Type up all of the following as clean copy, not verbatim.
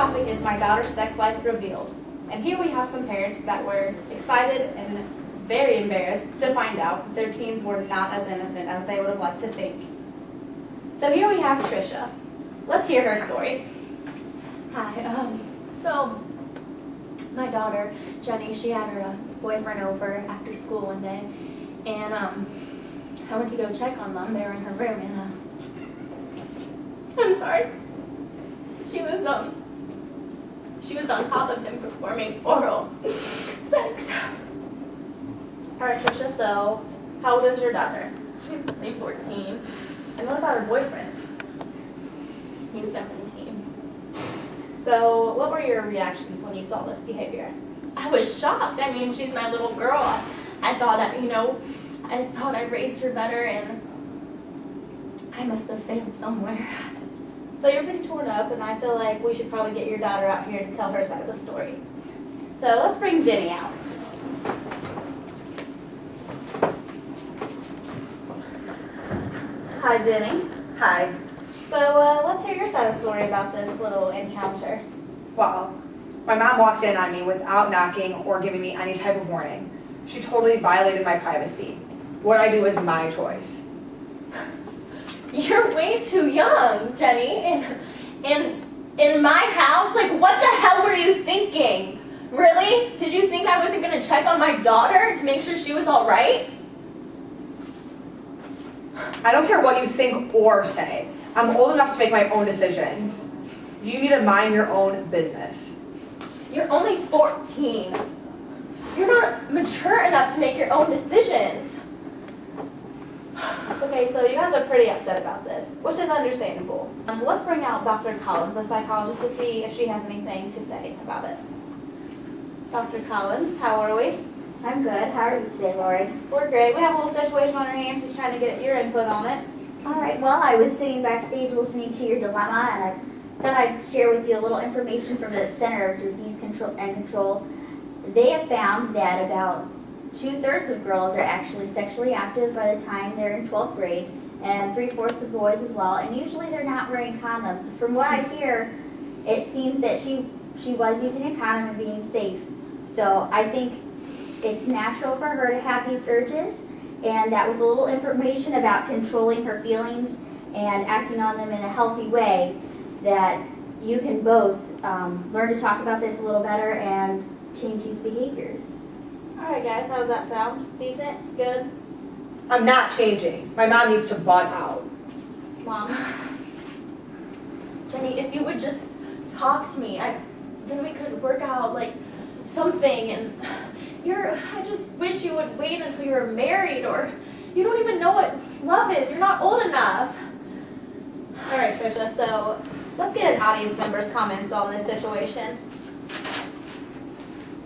topic is my daughter's sex life revealed. And here we have some parents that were excited and very embarrassed to find out that their teens were not as innocent as they would have liked to think. So here we have Trisha. Let's hear her story. Hi, so my daughter, Jenny, she had her boyfriend over after school one day, and I went to go check on them. They were in her room, and I'm sorry. She was on top of him performing oral sex. All right, Trisha, so how old is your daughter? She's only 14. And what about her boyfriend? He's 17. So what were your reactions when you saw this behavior? I was shocked. I mean, she's my little girl. I thought I raised her better, and I must have failed somewhere. So you're pretty torn up, and I feel like we should probably get your daughter out here to tell her side of the story. So let's bring Jenny out. Hi, Jenny. Hi. So let's hear your side of the story about this little encounter. Well, my mom walked in on me without knocking or giving me any type of warning. She totally violated my privacy. What I do is my choice. You're way too young, Jenny. In my house? Like, what the hell were you thinking? Really? Did you think I wasn't going to check on my daughter to make sure she was all right? I don't care what you think or say. I'm old enough to make my own decisions. You need to mind your own business. You're only 14. You're not mature enough to make your own decisions. Okay, so you guys are pretty upset about this, which is understandable. Let's bring out Dr. Collins, the psychologist, to see if she has anything to say about it. Dr. Collins, how are we? I'm good. How are you today, Lori? We're great. We have a little situation on our hands, just trying to get your input on it. All right. Well, I was sitting backstage listening to your dilemma, and I thought I'd share with you a little information from the Center of Disease Control. They have found that about 2/3 of girls are actually sexually active by the time they're in 12th grade, and 3/4 of boys as well. And usually they're not wearing condoms. From what I hear, it seems that she was using a condom and being safe. So I think it's natural for her to have these urges, and that was a little information about controlling her feelings and acting on them in a healthy way, that you can both learn to talk about this a little better and change these behaviors. All right, guys, how does that sound? Decent? Good? I'm not changing. My mom needs to butt out. Mom? Jenny, if you would just talk to me, then we could work out, like, something. And I just wish you would wait until you were married, or you don't even know what love is. You're not old enough. All right, Trisha, so let's get an audience member's comments on this situation.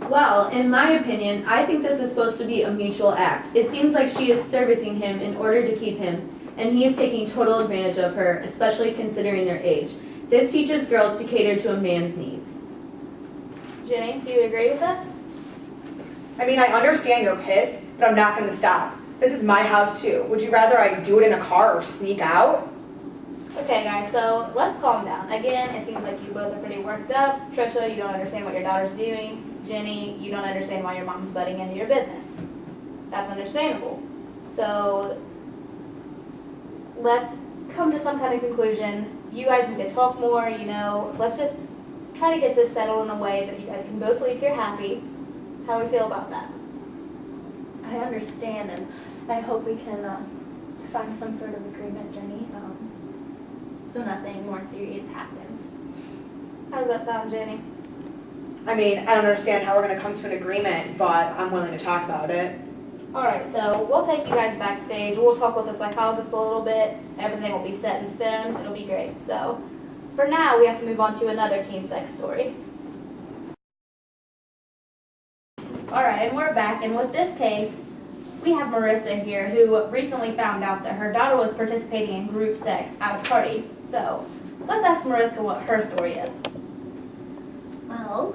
Well, in my opinion, I think this is supposed to be a mutual act. It seems like she is servicing him in order to keep him, and he is taking total advantage of her, especially considering their age. This teaches girls to cater to a man's needs. Jenny, do you agree with us? I mean, I understand you're pissed, but I'm not going to stop. This is my house too. Would you rather I do it in a car or sneak out? Okay, guys, so let's calm down. Again, it seems like you both are pretty worked up. Trisha, you don't understand what your daughter's doing. Jenny, you don't understand why your mom's butting into your business. That's understandable. So let's come to some kind of conclusion. You guys need to talk more, let's just try to get this settled in a way that you guys can both leave here happy. How do we feel about that? I understand, and I hope we can find some sort of agreement, Jenny, so nothing more serious happens. How does that sound, Jenny? I mean, I don't understand how we're going to come to an agreement, but I'm willing to talk about it. All right, so we'll take you guys backstage. We'll talk with the psychologist a little bit. Everything will be set in stone. It'll be great. So for now, we have to move on to another teen sex story. All right, and we're back. And with this case, we have Marissa here, who recently found out that her daughter was participating in group sex at a party. So let's ask Marissa what her story is. Well,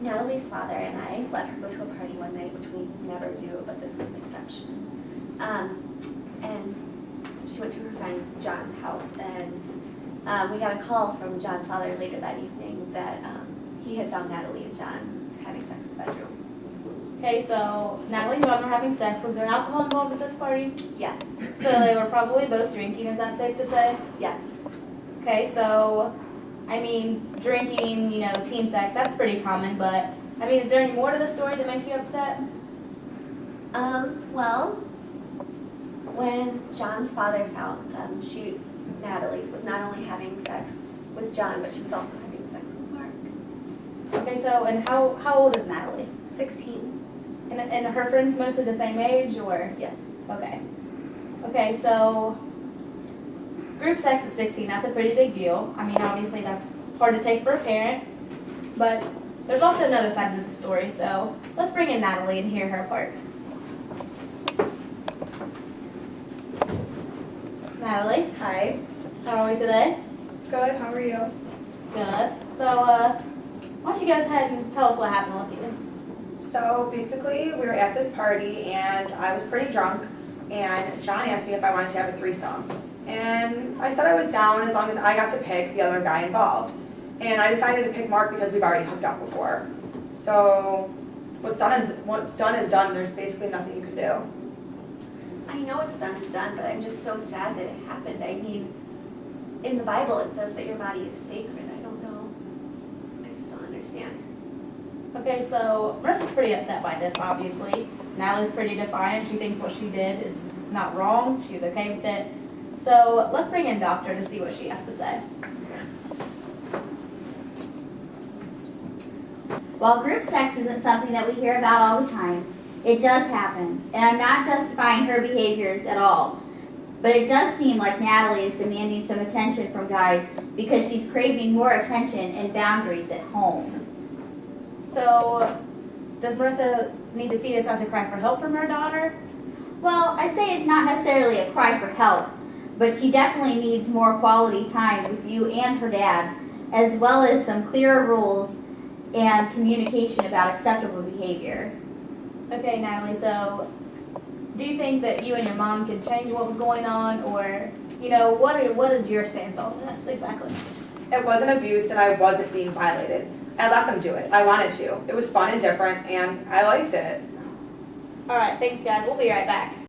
Natalie's father and I let her go to a party one night, which we never do, but this was an exception. And she went to her friend John's house, and We got a call from John's father later that evening that he had found Natalie and John having sex in the bedroom. Okay, so Natalie and John were having sex. Was there alcohol involved at this party? Yes. So they were probably both drinking, is that safe to say? Yes. Okay, so, I mean, drinking, you know, teen sex, that's pretty common, but, I mean, is there any more to the story that makes you upset? Well, when John's father found them, Natalie was not only having sex with John, but she was also having sex with Mark. Okay, so, and how old is Natalie? 16. And her friends mostly the same age, or? Yes. Okay. Okay, so, group sex at 16, that's a pretty big deal. I mean, obviously that's hard to take for a parent, but there's also another side to the story, so let's bring in Natalie and hear her part. Natalie, Hi. how are we today? Good, how are you? Good. So, why don't you go ahead and tell us what happened with you? So basically, we were at this party and I was pretty drunk and John asked me if I wanted to have a threesome. And I said I was down as long as I got to pick the other guy involved. And I decided to pick Mark because we've already hooked up before. So what's done is done. There's basically nothing you can do. I know it's done is done, but I'm just so sad that it happened. I mean, in the Bible it says that your body is sacred. I don't know. I just don't understand. Okay, so Marissa's pretty upset by this, obviously. Natalie's pretty defiant. She thinks what she did is not wrong. She's okay with it. So let's bring in Doctor to see what she has to say. While group sex isn't something that we hear about all the time, it does happen, and I'm not justifying her behaviors at all. But it does seem like Natalie is demanding some attention from guys because she's craving more attention and boundaries at home. So does Marissa need to see this as a cry for help from her daughter? Well, I'd say it's not necessarily a cry for help, but she definitely needs more quality time with you and her dad, as well as some clearer rules and communication about acceptable behavior. Okay, Natalie, so do you think that you and your mom could change what was going on, or, you know, what is your stance on this exactly? It wasn't abuse and I wasn't being violated. I let them do it. I wanted to. It was fun and different and I liked it. All right, thanks guys. We'll be right back.